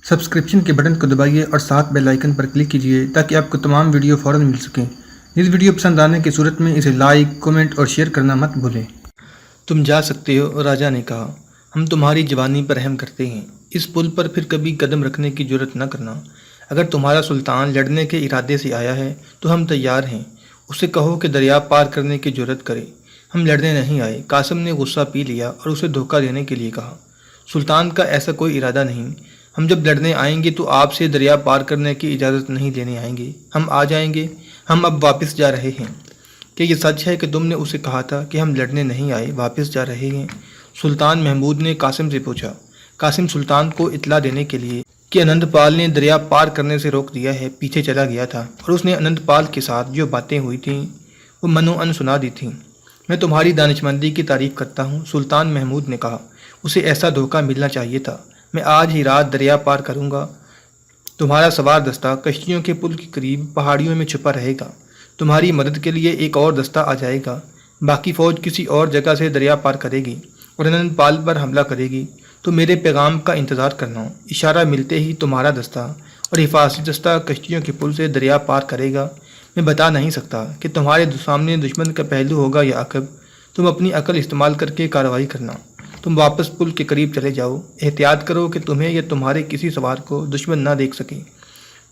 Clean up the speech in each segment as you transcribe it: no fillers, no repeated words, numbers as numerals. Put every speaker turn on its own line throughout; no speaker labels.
Subscription کے button کو دبائیے اور ساتھ بیل آئیکن پر کلک کیجیے تاکہ آپ کو تمام ویڈیو فوراً مل سکیں۔ اس ویڈیو پسند آنے کی صورت میں اسے لائک، کمنٹ اور شیئر کرنا مت بھولیں۔ تم جا سکتے ہو، راجا نے کہا، ہم تمہاری جوانی پر رحم کرتے ہیں۔ اس پل پر پھر کبھی قدم رکھنے کی جرات نہ کرنا۔ اگر تمہارا سلطان لڑنے کے ارادے سے آیا ہے تو ہم تیار ہیں۔ اسے کہو کہ دریا پار کرنے کی جرات کرے۔ ہم لڑنے نہیں آئے۔ قاسم نے غصہ پی لیا اور اسے دھوکہ دینے کے لیے کہا، سلطان کا ایسا کوئی ارادہ نہیں۔ ہم جب لڑنے آئیں گے تو آپ سے دریا پار کرنے کی اجازت نہیں لینے آئیں گے۔ ہم آ جائیں گے۔ ہم اب واپس جا رہے ہیں۔ کہ یہ سچ ہے کہ تم نے اسے کہا تھا کہ ہم لڑنے نہیں آئے، واپس جا رہے ہیں؟ سلطان محمود نے قاسم سے پوچھا۔ قاسم سلطان کو اطلاع دینے کے لیے کہ انند پال نے دریا پار کرنے سے روک دیا ہے پیچھے چلا گیا تھا، اور اس نے انند پال کے ساتھ جو باتیں ہوئی تھیں وہ منوعن سنا دی تھیں۔ میں تمہاری دانشمندی کی تعریف کرتا ہوں، سلطان محمود نے کہا۔ اسے ایسا دھوکہ ملنا چاہیے تھا۔ میں آج ہی رات دریا پار کروں گا۔ تمہارا سوار دستہ کشتیوں کے پل کے قریب پہاڑیوں میں چھپا رہے گا۔ تمہاری مدد کے لیے ایک اور دستہ آ جائے گا۔ باقی فوج کسی اور جگہ سے دریا پار کرے گی اور انند پال پر حملہ کرے گی۔ تو میرے پیغام کا انتظار کرنا۔ اشارہ ملتے ہی تمہارا دستہ اور حفاظتی دستہ کشتیوں کے پل سے دریا پار کرے گا۔ میں بتا نہیں سکتا کہ تمہارے سامنے دشمن کا پہلو ہوگا یا عقب۔ تم اپنی عقل استعمال کر کے کارروائی کرنا۔ تم واپس پل کے قریب چلے جاؤ۔ احتیاط کرو کہ تمہیں یا تمہارے کسی سوار کو دشمن نہ دیکھ سکے۔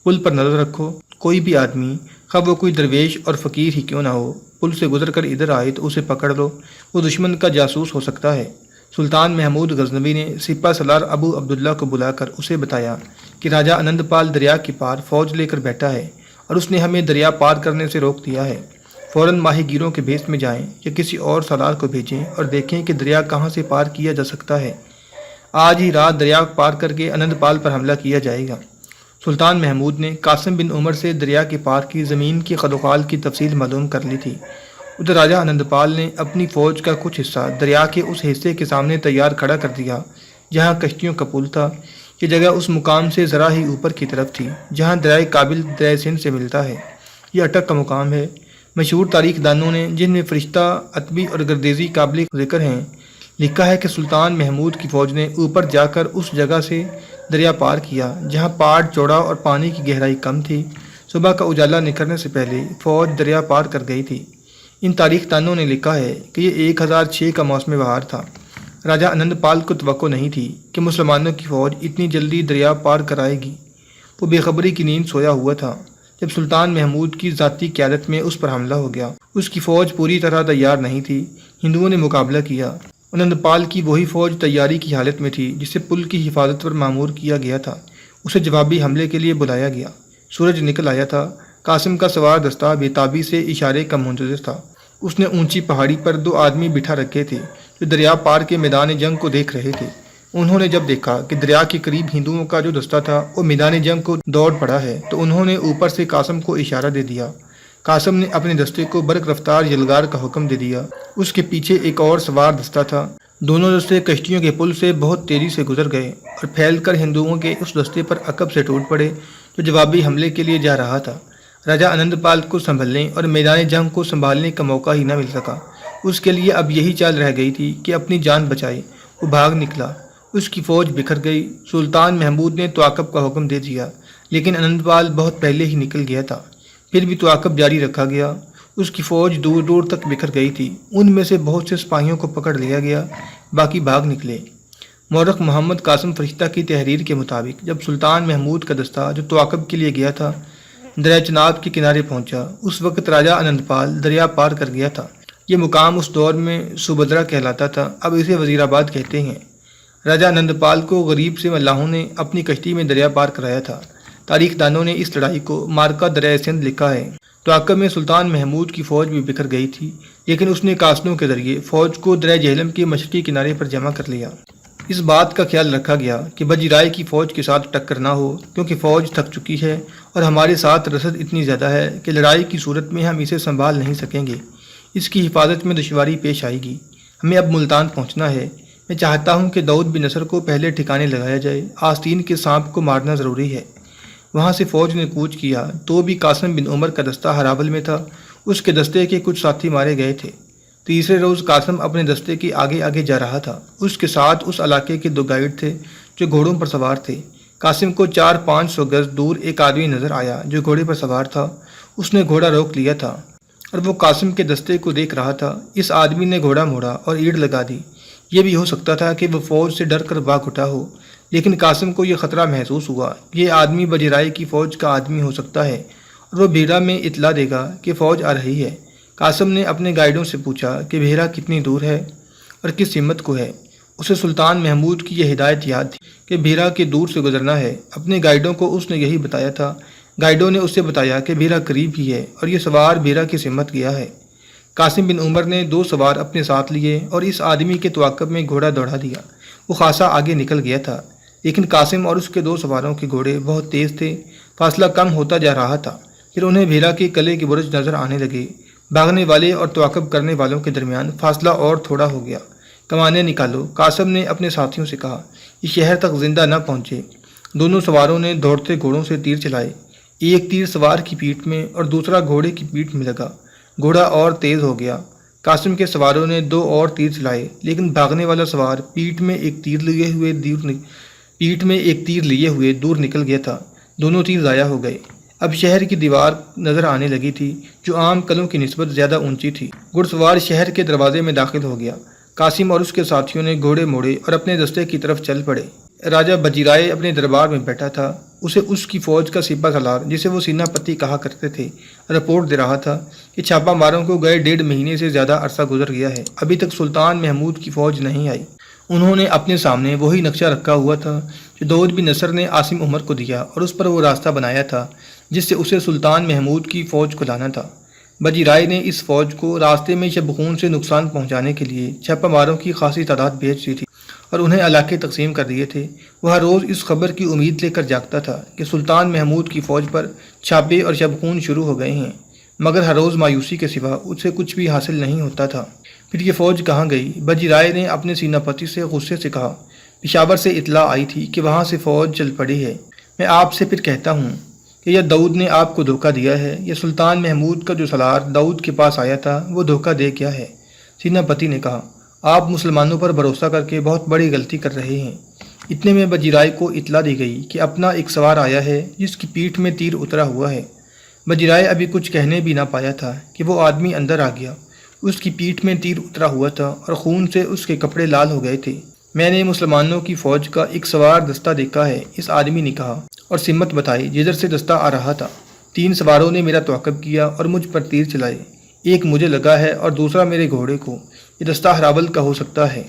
پل پر نظر رکھو۔ کوئی بھی آدمی، خواہ وہ کوئی درویش اور فقیر ہی کیوں نہ ہو، پل سے گزر کر ادھر آئے تو اسے پکڑ لو۔ وہ دشمن کا جاسوس ہو سکتا ہے۔ سلطان محمود غزنوی نے سپہ سالار ابو عبداللہ کو بلا کر اسے بتایا کہ راجا انند پال دریا کے پار فوج لے کر بیٹھا ہے اور اس نے ہمیں دریا پار کرنے سے روک دیا ہے۔ فوراً ماہی گیروں کے بھیس میں جائیں یا کسی اور سالار کو بھیجیں اور دیکھیں کہ دریا کہاں سے پار کیا جا سکتا ہے۔ آج ہی رات دریا پار کر کے انند پال پر حملہ کیا جائے گا۔ سلطان محمود نے قاسم بن عمر سے دریا کے پار کی زمین کی خد و خال کی تفصیل معلوم کر لی تھی۔ ادھر راجا انند پال نے اپنی فوج کا کچھ حصہ دریا کے اس حصے کے سامنے تیار کھڑا کر دیا جہاں کشتیوں کا پل تھا۔ یہ جگہ اس مقام سے ذرا ہی اوپر کی طرف تھی جہاں دریائے کابل دریائے سندھ سے ملتا ہے۔ یہ اٹک کا مقام ہے۔ مشہور تاریخ دانوں نے، جن میں فرشتہ، عتبی اور گردیزی قابل ذکر ہیں، لکھا ہے کہ سلطان محمود کی فوج نے اوپر جا کر اس جگہ سے دریا پار کیا جہاں پاڑ چوڑا اور پانی کی گہرائی کم تھی۔ صبح کا اجالا نکلنے سے پہلے فوج دریا پار کر گئی تھی۔ ان تاریخ دانوں نے لکھا ہے کہ یہ 1006 کا موسم بہار تھا۔ راجا انند پال کو توقع نہیں تھی کہ مسلمانوں کی فوج اتنی جلدی دریا پار کرائے گی۔ وہ بے خبری کی نیند سویا ہوا تھا جب سلطان محمود کی ذاتی قیادت میں اس پر حملہ ہو گیا۔ اس کی فوج پوری طرح تیار نہیں تھی۔ ہندوؤں نے مقابلہ کیا۔ انند پال کی وہی فوج تیاری کی حالت میں تھی جسے پل کی حفاظت پر مامور کیا گیا تھا۔ اسے جوابی حملے کے لیے بلایا گیا۔ سورج نکل آیا تھا۔ قاسم کا سوار دستہ بے تابی سے اشارے کا منتظر تھا۔ اس نے اونچی پہاڑی پر 2 آدمی بٹھا رکھے تھے جو دریا پار کے میدان جنگ کو دیکھ رہے تھے۔ انہوں نے جب دیکھا کہ دریا کے قریب ہندوؤں کا جو دستہ تھا وہ میدان جنگ کو دوڑ پڑا ہے تو انہوں نے اوپر سے قاسم کو اشارہ دے دیا۔ قاسم نے اپنے دستے کو برق رفتار یلغار کا حکم دے دیا۔ اس کے پیچھے ایک اور سوار دستہ تھا۔ دونوں دستے کشتیوں کے پل سے بہت تیزی سے گزر گئے اور پھیل کر ہندوؤں کے اس دستے پر عقب سے ٹوٹ پڑے جو جوابی حملے کے لیے جا رہا تھا۔ راجا انند پال کو سنبھلنے اور میدان جنگ کو سنبھالنے کا موقع ہی نہ مل سکا۔ اس کے لیے اب یہی چال رہ گئی تھی کہ اپنی جان بچائے۔ وہ بھاگ نکلا۔ اس کی فوج بکھر گئی۔ سلطان محمود نے تعاقب کا حکم دے دیا، لیکن انند پال بہت پہلے ہی نکل گیا تھا۔ پھر بھی تعاقب جاری رکھا گیا۔ اس کی فوج دور دور تک بکھر گئی تھی۔ ان میں سے بہت سے سپاہیوں کو پکڑ لیا گیا، باقی بھاگ نکلے۔ مورخ محمد قاسم فرشتہ کی تحریر کے مطابق جب سلطان محمود کا دستہ جو تعاقب کے لیے گیا تھا دریا چناب کے کنارے پہنچا، اس وقت راجا انند پال دریا پار کر گیا تھا۔ یہ مقام اس دور میں سبدرا کہلاتا تھا، اب اسے وزیر آباد کہتے ہیں۔ راجا انند پال کو غریب سے ملاحوں نے اپنی کشتی میں دریا پار کرایا تھا۔ تاریخ دانوں نے اس لڑائی کو مارکا دریائے سندھ لکھا ہے۔ تعاقب میں سلطان محمود کی فوج بھی بکھر گئی تھی، لیکن اس نے قاصدوں کے ذریعے فوج کو دریائے جہلم کے مشرقی کنارے پر جمع کر لیا۔ اس بات کا خیال رکھا گیا کہ وزیر رائے کی فوج کے ساتھ ٹکر نہ ہو، کیونکہ فوج تھک چکی ہے اور ہمارے ساتھ رسد اتنی زیادہ ہے کہ لڑائی کی صورت میں ہم اسے سنبھال نہیں سکیں گے۔ اس کی حفاظت میں دشواری پیش آئے گی۔ ہمیں اب ملتان پہنچنا ہے۔ میں چاہتا ہوں کہ داؤد بن نصر کو پہلے ٹھکانے لگایا جائے۔ آستین کے سانپ کو مارنا ضروری ہے۔ وہاں سے فوج نے کوچ کیا تو بھی قاسم بن عمر کا دستہ ہراول میں تھا۔ اس کے دستے کے کچھ ساتھی مارے گئے تھے۔ تیسرے روز قاسم اپنے دستے کے آگے آگے جا رہا تھا۔ اس کے ساتھ اس علاقے کے 2 گائیڈ تھے جو گھوڑوں پر سوار تھے۔ قاسم کو 400-500 گز دور ایک آدمی نظر آیا جو گھوڑے پر سوار تھا۔ اس نے گھوڑا روک لیا تھا اور وہ قاسم کے دستے کو دیکھ رہا تھا۔ اس آدمی نے گھوڑا موڑا اور اینٹ لگا دی۔ یہ بھی ہو سکتا تھا کہ وہ فوج سے ڈر کر بھاگ اٹھا ہو، لیکن قاسم کو یہ خطرہ محسوس ہوا۔ یہ آدمی بجرائے کی فوج کا آدمی ہو سکتا ہے اور وہ بھیڑا میں اطلاع دے گا کہ فوج آ رہی ہے۔ قاسم نے اپنے گائیڈوں سے پوچھا کہ بھیڑا کتنی دور ہے اور کس سمت کو ہے۔ اسے سلطان محمود کی یہ ہدایت یاد تھی کہ بھیڑا کے دور سے گزرنا ہے۔ اپنے گائیڈوں کو اس نے یہی بتایا تھا۔ گائیڈوں نے اسے بتایا کہ بھیڑا قریب ہی ہے اور یہ سوار بھیڑا کی سمت گیا ہے۔ قاسم بن عمر نے 2 سوار اپنے ساتھ لیے اور اس آدمی کے تعاقب میں گھوڑا دوڑا دیا۔ وہ خاصا آگے نکل گیا تھا، لیکن قاسم اور اس کے 2 سواروں کے گھوڑے بہت تیز تھے۔ فاصلہ کم ہوتا جا رہا تھا۔ پھر انہیں بھیڑا کے قلعے کے برج نظر آنے لگے۔ بھاگنے والے اور تعاقب کرنے والوں کے درمیان فاصلہ اور تھوڑا ہو گیا۔ کمانیں نکالو، قاسم نے اپنے ساتھیوں سے کہا۔ یہ شہر تک زندہ نہ پہنچے۔ دونوں سواروں نے دوڑتے گھوڑوں سے تیر چلائے۔ ایک تیر سوار کی پیٹھ میں اور دوسرا گھوڑے کی پیٹھ میں لگا۔ گھوڑا اور تیز ہو گیا۔ قاسم کے سواروں نے 2 اور تیر چلائے، لیکن بھاگنے والا سوار پیٹھ میں ایک تیر لیے ہوئے دور نکل گیا تھا۔ دونوں تیر ضائع ہو گئے۔ اب شہر کی دیوار نظر آنے لگی تھی جو عام قلعوں کی نسبت زیادہ اونچی تھی۔ گھڑ سوار شہر کے دروازے میں داخل ہو گیا۔ قاسم اور اس کے ساتھیوں نے گھوڑے موڑے اور اپنے دستے کی طرف چل پڑے۔ راجہ بجرائے اپنے دربار میں بیٹھا تھا۔ اسے اس کی فوج کا سپہ سالار، جسے وہ سینہ پتی کہا کرتے تھے، رپورٹ دے رہا تھا کہ چھاپہ ماروں کو گئے 1.5 مہینے سے زیادہ عرصہ گزر گیا ہے، ابھی تک سلطان محمود کی فوج نہیں آئی۔ انہوں نے اپنے سامنے وہی نقشہ رکھا ہوا تھا جو داؤد بن نصر نے عاصم عمر کو دیا اور اس پر وہ راستہ بنایا تھا جس سے اسے سلطان محمود کی فوج کو لانا تھا۔ بجرائے نے اس فوج کو راستے میں شبخون سے نقصان پہنچانے کے لیے چھاپہ ماروں کی خاصی تعداد بھیج دی تھی اور انہیں علاقے تقسیم کر دیے تھے۔ وہ ہر روز اس خبر کی امید لے کر جاگتا تھا کہ سلطان محمود کی فوج پر چھاپے اور شبخون شروع ہو گئے ہیں، مگر ہر روز مایوسی کے سوا اسے کچھ بھی حاصل نہیں ہوتا تھا۔ پھر یہ فوج کہاں گئی؟ بجرائے نے اپنے سینہ پتی سے غصے سے کہا۔ پشاور سے اطلاع آئی تھی کہ وہاں سے فوج چل پڑی ہے۔ میں آپ سے پھر کہتا ہوں کہ یہ داؤد نے آپ کو دھوکہ دیا ہے۔ یہ سلطان محمود کا جو سالار داؤد کے پاس آیا تھا وہ دھوکہ دے گیا ہے۔ سینہ پتی نے کہا، آپ مسلمانوں پر بھروسہ کر کے بہت بڑی غلطی کر رہے ہیں۔ اتنے میں بجرائے کو اطلاع دی گئی کہ اپنا ایک سوار آیا ہے جس کی پیٹھ میں تیر اترا ہوا ہے۔ بجرائے ابھی کچھ کہنے بھی نہ پایا تھا کہ وہ آدمی اندر آ گیا۔ اس کی پیٹھ میں تیر اترا ہوا تھا اور خون سے اس کے کپڑے لال ہو گئے تھے۔ میں نے مسلمانوں کی فوج کا ایک سوار دستہ دیکھا ہے، اس آدمی نے کہا اور سمت بتائی جدھر سے دستہ آ رہا تھا۔ 3 سواروں نے میرا تعاقب کیا اور مجھ پر تیر چلائے۔ ایک مجھے لگا ہے اور دوسرا میرے گھوڑے کو۔ یہ دستہ ہراول کا ہو سکتا ہے۔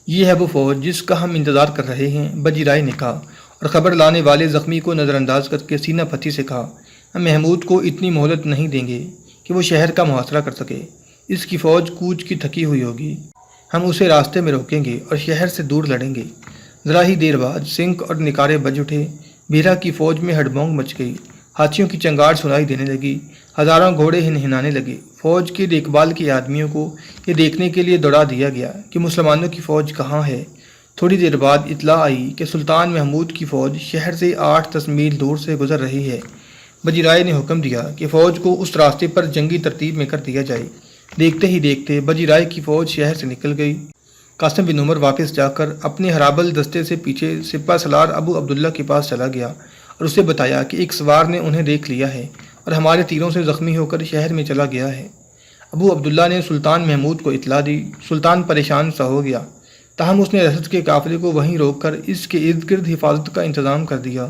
یہ ہے وہ فوج جس کا ہم انتظار کر رہے ہیں، بجرائے نے کہا اور خبر لانے والے زخمی کو نظر انداز کر کے سینہ پتی سے کہا، ہم محمود کو اتنی مہلت نہیں دیں گے کہ وہ شہر کا محاصرہ کر سکے۔ اس کی فوج کوچ کی تھکی ہوئی ہوگی۔ ہم اسے راستے میں روکیں گے اور شہر سے دور لڑیں گے۔ ذرا ہی دیر بعد سنک اور نکارے بج اٹھے۔ بھیرا کی فوج میں ہڑبونگ مچ گئی۔ ہاتھیوں کی چنگاڑ سنائی دینے لگی۔ ہزاروں گھوڑے ہنہنانے لگے۔ فوج کے دیکھ بھال کے آدمیوں کو یہ دیکھنے کے لیے دوڑا دیا گیا کہ مسلمانوں کی فوج کہاں ہے۔ تھوڑی دیر بعد اطلاع آئی کہ سلطان محمود کی فوج شہر سے 8-10 میل دور سے گزر رہی ہے۔ بجرائے نے حکم دیا کہ فوج کو اس راستے پر جنگی ترتیب میں کر دیا جائے۔ دیکھتے ہی دیکھتے بجرائے کی فوج شہر سے نکل گئی۔ قاسم بن عمر واپس جا کر اپنے ہرابل دستے سے پیچھے سپہ سالار ابو عبداللہ کے پاس چلا گیا اور اسے بتایا کہ ایک سوار نے انہیں دیکھ لیا ہے اور ہمارے تیروں سے زخمی ہو کر شہر میں چلا گیا ہے۔ ابو عبداللہ نے سلطان محمود کو اطلاع دی۔ سلطان پریشان سا ہو گیا، تاہم اس نے رسد کے قافلے کو وہیں روک کر اس کے ارد گرد حفاظت کا انتظام کر دیا۔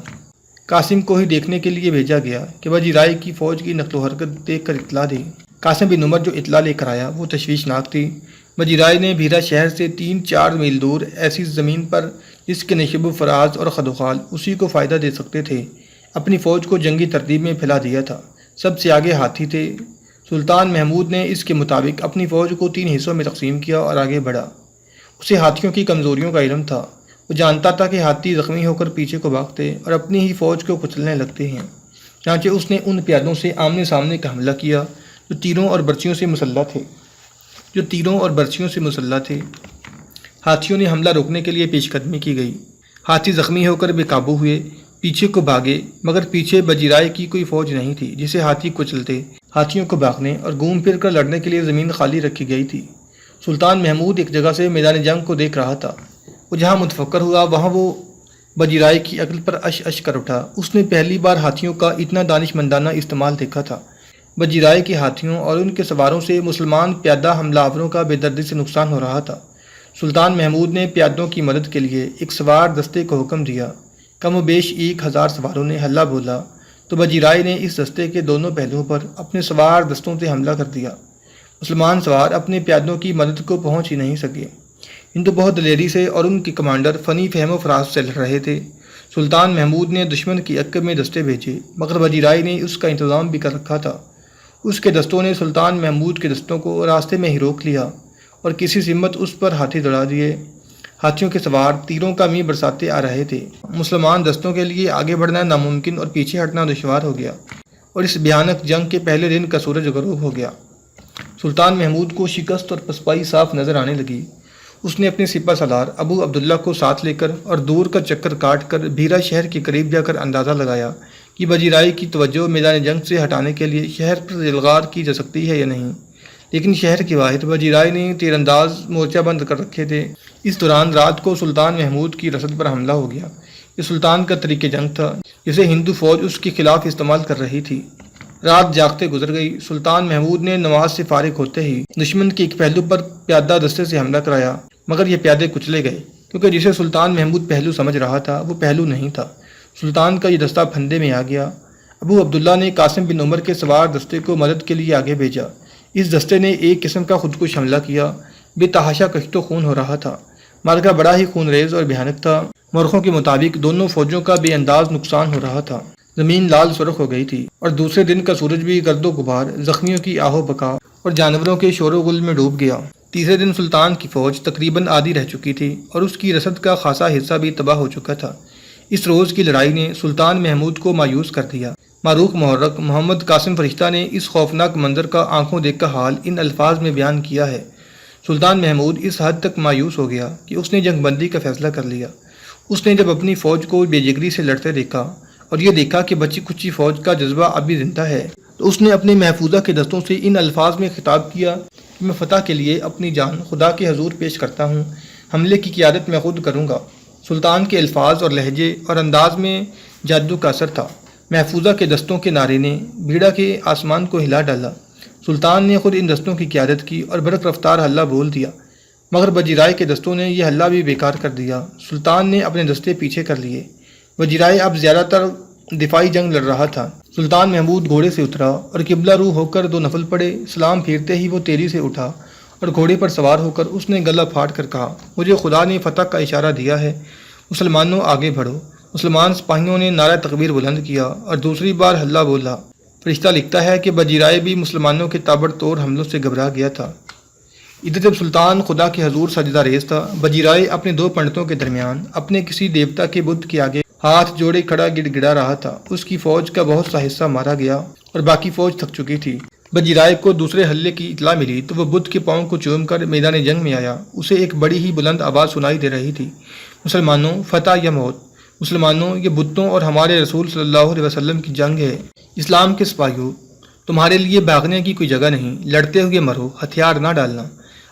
قاسم کو ہی دیکھنے کے لیے بھیجا گیا کہ بجرائے کی فوج کی نقل و حرکت دیکھ کر اطلاع دے۔ قاسم بن عمر جو اطلاع لے کر آیا وہ تشویشناک تھی۔ بجرائے نے بھیرا شہر سے 3-4 میل دور ایسی زمین پر جس کے نشیب و فراز اور خدوخال اسی کو فائدہ دے سکتے تھے اپنی فوج کو جنگی ترتیب میں پھیلا دیا تھا۔ سب سے آگے ہاتھی تھے۔ سلطان محمود نے اس کے مطابق اپنی فوج کو 3 حصوں میں تقسیم کیا اور آگے بڑھا۔ اسے ہاتھیوں کی کمزوریوں کا علم تھا۔ وہ جانتا تھا کہ ہاتھی زخمی ہو کر پیچھے کو بھاگتے اور اپنی ہی فوج کو کچلنے لگتے ہیں۔ چنانچہ اس نے ان پیادوں سے آمنے سامنے کا حملہ کیا جو تیروں اور برچیوں سے مسلح تھے۔ ہاتھیوں نے حملہ روکنے کے لیے پیش قدمی کی گئی۔ ہاتھی زخمی ہو کر بے قابو ہوئے، پیچھے کو بھاگے، مگر پیچھے بجرائے کی کوئی فوج نہیں تھی جسے ہاتھی کچلتے۔ ہاتھیوں کو بھاگنے اور گھوم پھر کر لڑنے کے لیے زمین خالی رکھی گئی تھی۔ سلطان محمود ایک جگہ سے میدان جنگ کو دیکھ رہا تھا۔ وہ جہاں متفکر ہوا وہاں وہ بجیرائے کی عقل پر اش اش کر اٹھا۔ اس نے پہلی بار ہاتھیوں کا اتنا دانش مندانہ استعمال دیکھا تھا۔ بجیرائے کے ہاتھیوں اور ان کے سواروں سے مسلمان پیادہ حملہ آوروں کا بے دردی سے نقصان ہو رہا تھا۔ سلطان محمود نے پیادوں کی مدد کے لیے ایک سوار دستے کو حکم دیا۔ کم و بیش 1000 سواروں نے ہلہ بولا تو بجیرائے نے اس دستے کے دونوں پہلوؤں پر اپنے سوار دستوں سے حملہ کر دیا۔ مسلمان سوار اپنے پیادوں کی مدد کو پہنچ ہی نہیں سکے۔ ہندو بہت دلیری سے اور ان کے کمانڈر فنی فہم و فراست سے لڑ رہے تھے۔ سلطان محمود نے دشمن کی عقب میں دستے بھیجے، مگر بجیرائے نے اس کا انتظام بھی کر رکھا تھا۔ اس کے دستوں نے سلطان محمود کے دستوں کو راستے میں ہی روک لیا اور کسی سمت اس پر ہاتھی دوڑا دیے۔ ہاتھیوں کے سوار تیروں کا میںہ برساتے آ رہے تھے۔ مسلمان دستوں کے لیے آگے بڑھنا ناممکن اور پیچھے ہٹنا دشوار ہو گیا، اور اس بھیانک جنگ کے پہلے دن کا سورج غروب ہو گیا۔ سلطان محمود کو شکست اور پسپائی صاف نظر آنے لگی۔ اس نے اپنے سپہ سالار ابو عبداللہ کو ساتھ لے کر اور دور کا چکر کاٹ کر بھیرا شہر کے قریب جا کر اندازہ لگایا کہ بجیرائے کی توجہ میدان جنگ سے ہٹانے کے لیے شہر پر یلغار کی جا سکتی ہے یا نہیں، لیکن شہر کے باہر بجیرائے نے تیر انداز مورچہ بند کر رکھے تھے۔ اس دوران رات کو سلطان محمود کی رسد پر حملہ ہو گیا۔ یہ سلطان کا طریق جنگ تھا جسے ہندو فوج اس کے خلاف استعمال کر رہی تھی۔ رات جاگتے گزر گئی۔ سلطان محمود نے نماز سے فارغ ہوتے ہی دشمن کے ایک پہلو پر پیادہ دستے سے حملہ کرایا، مگر یہ پیادے کچلے گئے کیونکہ جسے سلطان محمود پہلو سمجھ رہا تھا وہ پہلو نہیں تھا۔ سلطان کا یہ دستہ پھندے میں آ گیا۔ ابو عبداللہ نے قاسم بن عمر کے سوار دستے کو مدد کے لیے آگے بھیجا۔ اس دستے نے ایک قسم کا خودکش حملہ کیا۔ بے تحاشا کشت و خون ہو رہا تھا۔ معرکہ بڑا ہی خون ریز اور بھیانک تھا۔ مورخوں کے مطابق دونوں فوجوں کا بے انداز نقصان ہو رہا تھا۔ زمین لال سرخ ہو گئی تھی اور دوسرے دن کا سورج بھی گرد و غبار، زخمیوں کی آہو بکا اور جانوروں کے شور و غل میں ڈوب گیا۔ تیسرے دن سلطان کی فوج تقریباً آدھی رہ چکی تھی اور اس کی رسد کا خاصا حصہ بھی تباہ ہو چکا تھا۔ اس روز کی لڑائی نے سلطان محمود کو مایوس کر دیا۔ معروف محرک محمد قاسم فرشتہ نے اس خوفناک منظر کا آنکھوں دیکھ کا حال ان الفاظ میں بیان کیا ہے۔ سلطان محمود اس حد تک مایوس ہو گیا کہ اس نے جنگ بندی کا فیصلہ کر لیا۔ اس نے جب اپنی فوج کو بے جگری سے لڑتے دیکھا اور یہ دیکھا کہ بچی کچی فوج کا جذبہ اب بھی زندہ ہے، تو اس نے اپنے محفوظہ کے دستوں سے ان الفاظ میں خطاب کیا کہ میں فتح کے لیے اپنی جان خدا کے حضور پیش کرتا ہوں۔ حملے کی قیادت میں خود کروں گا۔ سلطان کے الفاظ اور لہجے اور انداز میں جادو کا اثر تھا۔ محفوظہ کے دستوں کے نعرے نے بھیڑا کے آسمان کو ہلا ڈالا۔ سلطان نے خود ان دستوں کی قیادت کی اور برق رفتار حلہ بول دیا، مگر بجیرائے کے دستوں نے یہ حلہ بھی بیکار کر دیا۔ سلطان نے اپنے دستے پیچھے کر لیے۔ بجیرائے اب زیادہ تر دفاعی جنگ لڑ رہا تھا۔ سلطان محمود گھوڑے سے اترا اور قبلہ رو ہو کر 2 نفل پڑے۔ سلام پھیرتے ہی وہ تیزی سے اٹھا اور گھوڑے پر سوار ہو کر اس نے گلہ پھاڑ کر کہا، مجھے خدا نے فتح کا اشارہ دیا ہے، مسلمانوں آگے بڑھو۔ مسلمان سپاہیوں نے نعرہ تکبیر بلند کیا اور دوسری بار حلہ بولا۔ فرشتہ لکھتا ہے کہ بجیرائے بھی مسلمانوں کے تابڑ توڑ حملوں سے گھبرا گیا تھا۔ ادھر جب سلطان خدا کے حضور سجدہ ریز تھا، بجیرائے اپنے 2 پنڈتوں کے درمیان اپنے کسی دیوتا کے بت کے آگے ہاتھ جوڑے کھڑا گڑ گڑا رہا تھا۔ اس کی فوج کا بہت سا حصہ مارا گیا اور باقی فوج تھک چکی تھی۔ بجیرائے کو دوسرے حلے کی اطلاع ملی تو وہ بت کے پاؤں کو چوم کر میدان جنگ میں آیا۔ اسے ایک بڑی ہی بلند آواز سنائی دے رہی تھی، مسلمانوں، فتح یا موت! مسلمانوں، یہ بتوں اور ہمارے رسول صلی اللہ علیہ وسلم کی جنگ ہے۔ اسلام کے سپاہیوں، تمہارے لیے بھاگنے کی کوئی جگہ نہیں، لڑتے ہوئے مرو، ہتھیار نہ ڈالنا۔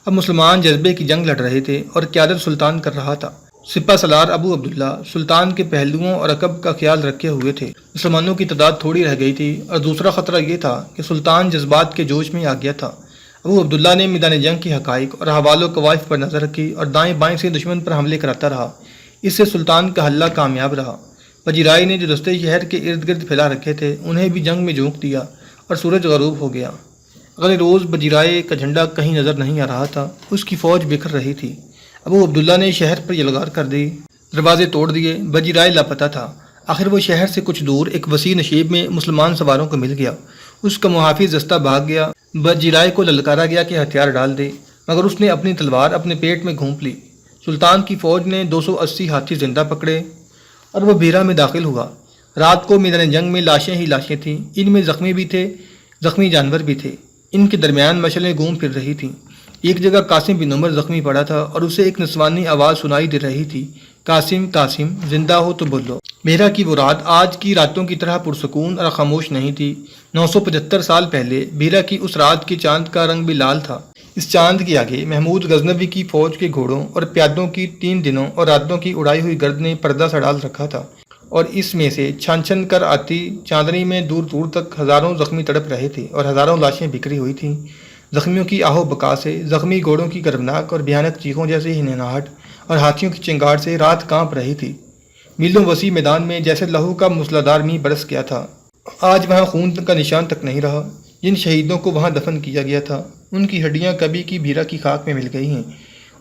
اب مسلمان جذبے کی جنگ لڑ رہے تھے اور قیادت سلطان کر رہا تھا۔ سپہ سالار ابو عبداللہ سلطان کے پہلوؤں اور عقب کا خیال رکھے ہوئے تھے۔ مسلمانوں کی تعداد تھوڑی رہ گئی تھی اور دوسرا خطرہ یہ تھا کہ سلطان جذبات کے جوش میں آ گیا تھا۔ ابو عبداللہ نے میدان جنگ کے حقائق اور احوال و قوائف پر نظر رکھی اور دائیں بائیں سے دشمن پر حملے کراتا رہا۔ اس سے سلطان کا حلہ کامیاب رہا۔ بجیرائے نے جو دستے شہر کے ارد گرد پھیلا رکھے تھے انہیں بھی جنگ میں جھونک دیا اور سورج غروب ہو گیا۔ اگلے روز بجیرائے کا جھنڈا کہیں نظر نہیں آ رہا تھا۔ اس کی فوج بکھر رہی تھی۔ ابو عبداللہ نے شہر پر یلغار کر دی، دروازے توڑ دیے۔ بجیرائے لاپتہ تھا۔ آخر وہ شہر سے کچھ دور ایک وسیع نشیب میں مسلمان سواروں کو مل گیا۔ اس کا محافظ دستہ بھاگ گیا۔ بجیرائے کو للکارا گیا کہ ہتھیار ڈال دے، مگر اس نے اپنی تلوار اپنے پیٹ میں گھونپ لی۔ سلطان کی فوج نے 280 ہاتھی زندہ پکڑے اور وہ بھیرا میں داخل ہوا۔ رات کو میدان جنگ میں لاشیں ہی لاشیں تھیں۔ ان میں زخمی بھی تھے، زخمی جانور بھی تھے۔ ان کے درمیان مشعلیں گھوم پھر رہی تھیں۔ ایک جگہ قاسم بن عمر زخمی پڑا تھا اور اسے ایک نسوانی آواز سنائی دے رہی تھی، قاسم قاسم، زندہ ہو تو بولو۔ میرا کی وہ رات آج کی راتوں کی طرح پرسکون اور خاموش نہیں تھی۔ 975 سال پہلے بیرا کی اس رات کے چاند کا رنگ بھی لال تھا۔ اس چاند کے آگے محمود غزنوی کی فوج کے گھوڑوں اور پیادوں کی 3 دنوں اور راتوں کی اڑائی ہوئی گرد نے پردہ سا ڈال رکھا تھا، اور اس میں سے چھن چھن کر آتی چاندنی میں دور دور تک ہزاروں زخمی تڑپ رہے تھے اور ہزاروں لاشیں بکھری ہوئی تھیں۔ زخمیوں کی آہو بکا سے، زخمی گھوڑوں کی گرمناک اور بھیانک چیخوں جیسے ہنہناہٹ اور ہاتھیوں کی چنگاڑ سے رات کانپ رہی تھی۔ میلوں وسیع میدان میں جیسے لہو کا موسلادھار میںہ برس گیا تھا۔ آج وہاں خون کا نشان تک نہیں رہا۔ جن شہیدوں کو وہاں دفن کیا گیا تھا ان کی ہڈیاں کبھی کی بھیرا کی خاک میں مل گئی ہیں،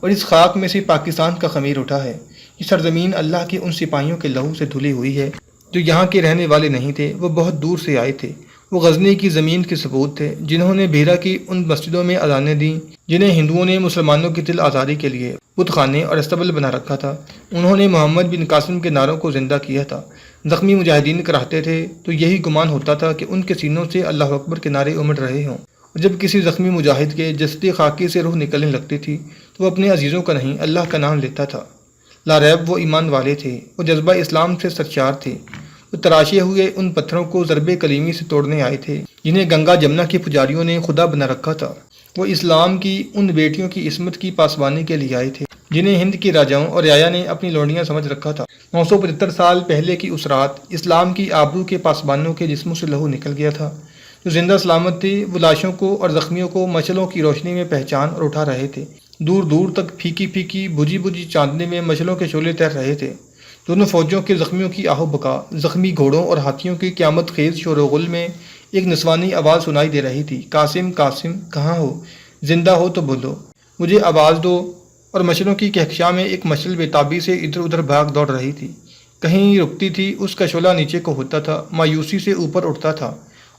اور اس خاک میں سے پاکستان کا خمیر اٹھا ہے۔ یہ سرزمین اللہ کے ان سپاہیوں کے لہو سے دھلی ہوئی ہے جو یہاں کے رہنے والے نہیں تھے، وہ بہت دور سے آئے تھے۔ وہ غزنی کی زمین کے سپوت تھے جنہوں نے بھیرا کی ان مسجدوں میں اذانیں دیں جنہیں ہندوؤں نے مسلمانوں کی دل آزاری کے لیے بت خانے اور استبل بنا رکھا تھا۔ انہوں نے محمد بن قاسم کے نعروں کو زندہ کیا تھا۔ زخمی مجاہدین کراہتے تھے تو یہی گمان ہوتا تھا کہ ان کے سینوں سے اللہ اکبر کے نعرے امڑ رہے ہوں، اور جب کسی زخمی مجاہد کے جسد خاکی سے روح نکلنے لگتی تھی تو وہ اپنے عزیزوں کا نہیں اللہ کا نام لیتا تھا۔ لا ریب وہ ایمان والے تھے، وہ جذبہ اسلام سے سرشار تھے۔ وہ تراشے ہوئے ان پتھروں کو ضرب کلیمی سے توڑنے آئے تھے جنہیں گنگا جمنا کے پجاریوں نے خدا بنا رکھا تھا۔ وہ اسلام کی ان بیٹیوں کی عصمت کی پاسبانی کے لیے آئے تھے جنہیں ہند کے راجاؤں اور رعایا نے اپنی لونڈیاں سمجھ رکھا تھا۔ 975 سال پہلے کی اس رات اسلام کی آبرو کے پاسبانوں کے جسموں سے لہو نکل گیا تھا۔ جو زندہ سلامت تھے وہ لاشوں کو اور زخمیوں کو مشعلوں کی روشنی میں پہچان اور اٹھا رہے تھے۔ دور دور تک پھیکی پھیکی بجھی بجھی چاندنی میں مشعلوں کے شعلے تیر رہے تھے۔ دونوں فوجوں کے زخمیوں کی آہو بکا، زخمی گھوڑوں اور ہاتھیوں کی قیامت خیز شور و غل میں ایک نسوانی آواز سنائی دے رہی تھی، قاسم قاسم کہاں ہو؟ زندہ ہو تو بولو، مجھے آواز دو۔ اور مشعلوں کی کہکشاں میں ایک مشعل بے تابی سے ادھر ادھر بھاگ دوڑ رہی تھی، کہیں رکتی تھی اس کا شعلہ نیچے کو ہوتا تھا، مایوسی سے اوپر اٹھتا تھا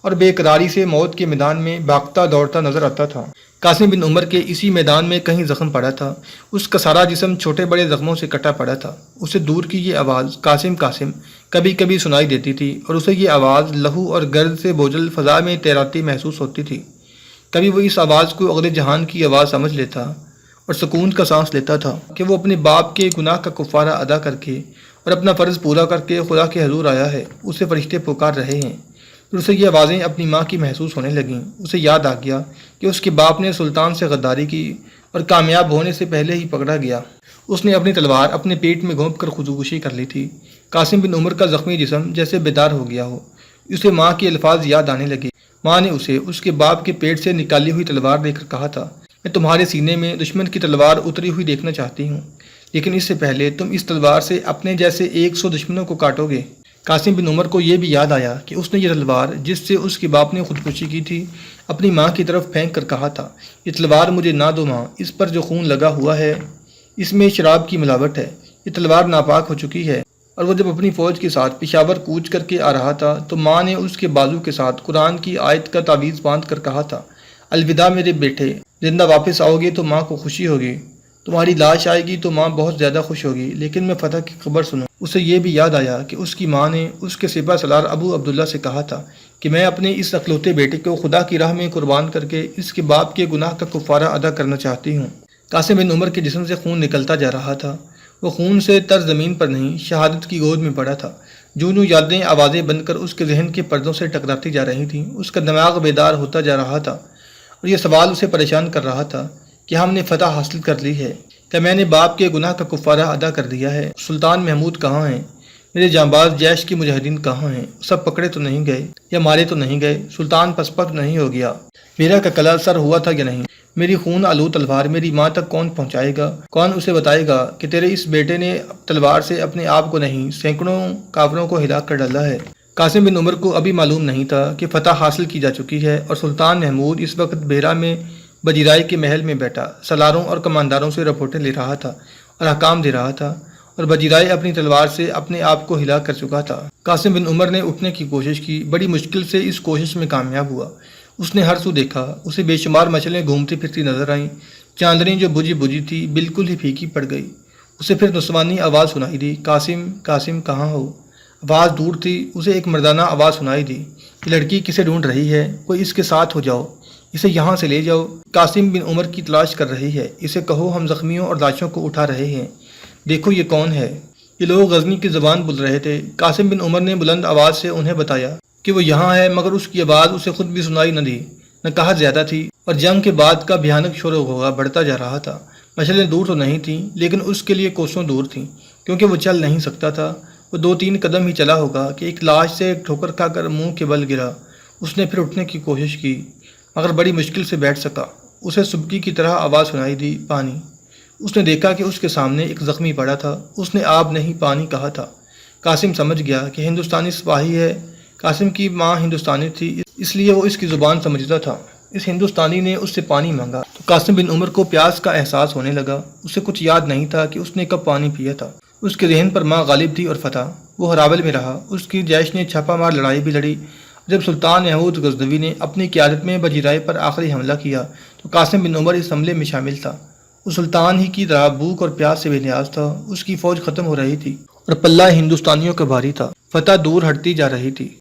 اور بے قراری سے موت کے میدان میں بھاگتا دوڑتا نظر آتا تھا۔ قاسم بن عمر کے اسی میدان میں کہیں زخم پڑا تھا، اس کا سارا جسم چھوٹے بڑے زخموں سے کٹا پڑا تھا۔ اسے دور کی یہ آواز قاسم قاسم کبھی کبھی سنائی دیتی تھی، اور اسے یہ آواز لہو اور گرد سے بوجھل فضا میں تیراتی محسوس ہوتی تھی۔ کبھی وہ اس آواز کو اگلے جہان کی آواز سمجھ لیتا اور سکون کا سانس لیتا تھا کہ وہ اپنے باپ کے گناہ کا کفارہ ادا کر کے اور اپنا فرض پورا کر کے خدا کے حضور آیا ہے، اسے فرشتے پکار رہے ہیں۔ پھر اسے یہ آوازیں اپنی ماں کی محسوس ہونے لگیں۔ اسے یاد آ گیا کہ اس کے باپ نے سلطان سے غداری کی اور کامیاب ہونے سے پہلے ہی پکڑا گیا۔ اس نے اپنی تلوار اپنے پیٹ میں گھونپ کر خودکشی کر لی تھی۔ قاسم بن عمر کا زخمی جسم جیسے بیدار ہو گیا ہو، اسے ماں کے الفاظ یاد آنے لگے۔ ماں نے اسے اس کے باپ کے پیٹ سے نکالی ہوئی تلوار دے کر کہا تھا، میں تمہارے سینے میں دشمن کی تلوار اتری ہوئی دیکھنا چاہتی ہوں، لیکن اس سے پہلے تم اس تلوار سے اپنے جیسے 100 دشمنوں کو کاٹو گے۔ قاسم بن عمر کو یہ بھی یاد آیا کہ اس نے یہ تلوار جس سے اس کے باپ نے خودکشی کی تھی اپنی ماں کی طرف پھینک کر کہا تھا، یہ تلوار مجھے نہ دو ماں، اس پر جو خون لگا ہوا ہے اس میں شراب کی ملاوٹ ہے، یہ تلوار ناپاک ہو چکی ہے۔ اور وہ جب اپنی فوج کے ساتھ پشاور کوچ کر کے آ رہا تھا تو ماں نے اس کے بازو کے ساتھ قرآن کی آیت کا تعویذ باندھ کر کہا تھا، الوداع میرے بیٹے، زندہ واپس آؤ گے تو ماں کو خوشی ہوگی، تمہاری لاش آئے گی تو ماں بہت زیادہ خوش ہوگی، لیکن میں فتح کی خبر سنوں۔ اسے یہ بھی یاد آیا کہ اس کی ماں نے اس کے سپہ سالار ابو عبداللہ سے کہا تھا کہ میں اپنے اس اکلوتے بیٹے کو خدا کی راہ میں قربان کر کے اس کے باپ کے گناہ کا کفارہ ادا کرنا چاہتی ہوں۔ قاسم بن عمر کے جسم سے خون نکلتا جا رہا تھا، وہ خون سے تر زمین پر نہیں شہادت کی گود میں پڑا تھا۔ جو یادیں آوازیں بن کر اس کے ذہن کے پردوں سے ٹکراتی جا رہی تھیں، اس کا دماغ بیدار ہوتا جا رہا تھا، اور یہ سوال اسے پریشان کر رہا تھا کہ ہم نے فتح حاصل کر لی ہے، کہ میں نے باپ کے گناہ کا کفارہ ادا کر دیا ہے؟ سلطان محمود کہاں ہیں؟ میرے جانباز جیش کے مجاہدین کہاں ہیں؟ سب پکڑے تو نہیں گئے یا مارے تو نہیں گئے؟ سلطان پسپک نہیں ہو گیا؟ میرا کا قلعہ سر ہوا تھا یا نہیں؟ میری خون آلود تلوار میری ماں تک کون پہنچائے گا؟ کون اسے بتائے گا کہ تیرے اس بیٹے نے تلوار سے اپنے آپ کو نہیں سینکڑوں کافروں کو ہلاک کر ڈالا ہے؟ قاسم بن عمر کو ابھی معلوم نہیں تھا کہ فتح حاصل کی جا چکی ہے، اور سلطان محمود اس وقت بحیرہ میں بجیرائے کے محل میں بیٹھا سالاروں اور کمانداروں سے رپورٹیں لے رہا تھا اور احکام دے رہا تھا، اور بجیرائے اپنی تلوار سے اپنے آپ کو ہلاک کر چکا تھا۔ قاسم بن عمر نے اٹھنے کی کوشش کی، بڑی مشکل سے اس کوشش میں کامیاب ہوا۔ اس نے ہر سو دیکھا، اسے بے شمار مچلیں گھومتی پھرتی نظر آئیں، چاندنی جو بجھی بجھی تھی بالکل ہی پھیکی پڑ گئی۔ اسے پھر نسوانی آواز سنائی دی، قاسم قاسم کہاں ہو؟ آواز دور تھی، اسے ایک مردانہ آواز سنائی دی، یہ لڑکی کسے ڈھونڈ رہی ہے؟ کوئی اس کے ساتھ ہو جاؤ، اسے یہاں سے لے جاؤ، قاسم بن عمر کی تلاش کر رہی ہے، اسے کہو ہم زخمیوں اور لاشوں کو اٹھا رہے ہیں، دیکھو یہ کون ہے۔ یہ لوگ غزنی کی زبان بول رہے تھے۔ قاسم بن عمر نے بلند آواز سے انہیں بتایا کہ وہ یہاں ہے، مگر اس کی آواز اسے خود بھی سنائی نہ دی، نکاحت زیادہ تھی اور جنگ کے بعد کا بھیانک شور و غوغا بڑھتا جا رہا تھا۔ مشلیں دور تو نہیں تھیں لیکن اس کے لیے کوسوں دور تھیں، کیونکہ وہ چل نہیں سکتا تھا۔ وہ 2-3 قدم ہی چلا ہوگا کہ ایک لاش سے ٹھوکر کھا کر منہ کے بل گرا۔ اس نے پھر اٹھنے کی کوشش کی مگر بڑی مشکل سے بیٹھ سکا۔ اسے سبکی کی طرح آواز سنائی دی، پانی۔ اس نے دیکھا کہ اس کے سامنے ایک زخمی پڑا تھا۔ اس نے آب نہیں پانی کہا تھا۔ قاسم سمجھ گیا کہ ہندوستانی سپاہی ہے۔ قاسم کی ماں ہندوستانی تھی، اس لیے وہ اس کی زبان سمجھتا تھا۔ اس ہندوستانی نے اس سے پانی مانگا تو قاسم بن عمر کو پیاس کا احساس ہونے لگا۔ اسے کچھ یاد نہیں تھا کہ اس نے کب پانی پیا تھا۔ اس کے ذہن پر ماں غالب تھی اور فتح۔ وہ ہراول میں رہا۔ اس کی جیش نے چھاپا مار لڑائی بھی لڑی۔ جب سلطان یہود غزنوی نے اپنی قیادت میں بجیرائے پر آخری حملہ کیا تو قاسم بن عمر اس حملے میں شامل تھا۔ وہ سلطان ہی کی طرح بھوک اور پیاس سے بے نیاز تھا۔ اس کی فوج ختم ہو رہی تھی اور پلہ ہندوستانیوں کا بھاری تھا۔ فتح دور ہٹتی جا رہی تھی۔